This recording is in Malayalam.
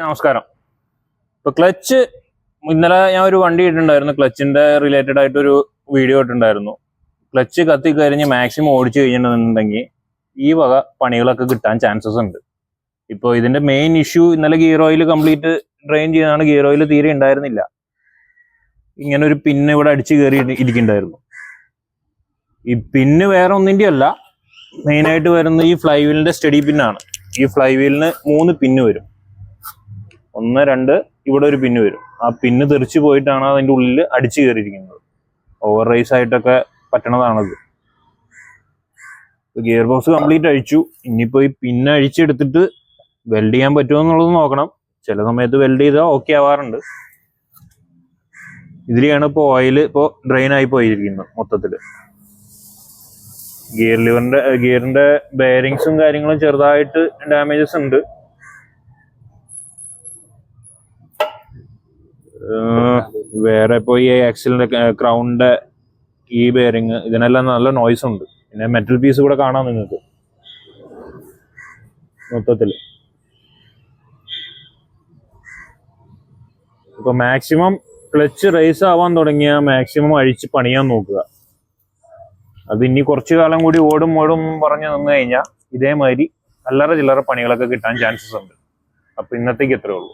നമസ്കാരം. ഇപ്പൊ ക്ലച്ച് ഇന്നലെ ഞാൻ ഒരു വണ്ടി ഇട്ടിട്ടുണ്ടായിരുന്നു, ക്ലച്ചിന്റെ റിലേറ്റഡ് ആയിട്ടൊരു വീഡിയോ ഇട്ടിട്ടുണ്ടായിരുന്നു. ക്ലച്ച് കത്തി കഴിഞ്ഞ് മാക്സിമം ഓടിച്ചു കഴിഞ്ഞിട്ടുണ്ടെങ്കിൽ ഈ വക പണികളൊക്കെ കിട്ടാൻ ചാൻസസ് ഉണ്ട്. ഇപ്പോൾ ഇതിന്റെ മെയിൻ ഇഷ്യൂ ഇന്നലെ ഗിയർ ഓയിൽ കംപ്ലീറ്റ് ഡ്രെയിൻ ചെയ്താണ്. ഗിയർ ഓയിൽ തീരെ ഉണ്ടായിരുന്നില്ല. ഇങ്ങനെ ഒരു പിന്ന് ഇവിടെ അടിച്ച് കയറി ഇരിക്കുന്നുണ്ടായിരുന്നു. ഈ പിന്ന് വേറെ ഒന്നിൻ്റെ അല്ല, മെയിനായിട്ട് വരുന്ന ഈ ഫ്ലൈ വീലിന്റെ സ്റ്റഡി പിന്നാണ്. ഈ ഫ്ലൈ വീലിന് 3 പിന്ന് വരും. 1, 2 ഇവിടെ ഒരു പിന്ന് വരും. ആ പിന്ന് തെറിച്ച് പോയിട്ടാണ് അതിൻ്റെ ഉള്ളിൽ അടിച്ചു കയറിയിരിക്കുന്നത്. ഓവർ റൈസ് ആയിട്ടൊക്കെ പറ്റണതാണത്. ഗിയർ ബോക്സ് കംപ്ലീറ്റ് അഴിച്ചു. ഇനിയിപ്പോൾ ഈ പിന്ന് അഴിച്ചെടുത്തിട്ട് വെൽഡ് ചെയ്യാൻ പറ്റുമോ എന്നുള്ളത് നോക്കണം. ചില സമയത്ത് വെൽഡ് ചെയ്താൽ ഓക്കെ ആവാറുണ്ട്. ഇതിലെയാണ് ഇപ്പോൾ ഓയിൽ ഡ്രെയിൻ ആയി പോയിരിക്കുന്നത് മൊത്തത്തിൽ. ഗിയറിന്റെ ബെയറിങ്സും കാര്യങ്ങളും ചെറുതായിട്ട് ഡാമേജസ് ഉണ്ട്. വേറെ ഇപ്പോൾ ഈ ആക്സിലിന്റെ ക്രൗണിന്റെ ഈ ബെയറിങ് ഇതിനെല്ലാം നല്ല നോയ്സ് ഉണ്ട്. പിന്നെ മെറ്റൽ പീസ് കൂടെ കാണാം നിങ്ങൾക്ക് മൊത്തത്തിൽ. ഇപ്പൊ മാക്സിമം ക്ലച്ച് റേസ് ആവാൻ തുടങ്ങിയ മാക്സിമം അഴിച്ച് പണിയാൻ നോക്കുക. അത് ഇനി കുറച്ചു കാലം കൂടി ഓടും പറഞ്ഞു നിന്ന് കഴിഞ്ഞാൽ ഇതേമാതിരി അല്ലറ ചില്ലറ പണികളൊക്കെ കിട്ടാൻ ചാൻസസ് ഉണ്ട്. അപ്പൊ ഇന്നത്തേക്ക് എത്രയേ ഉള്ളൂ.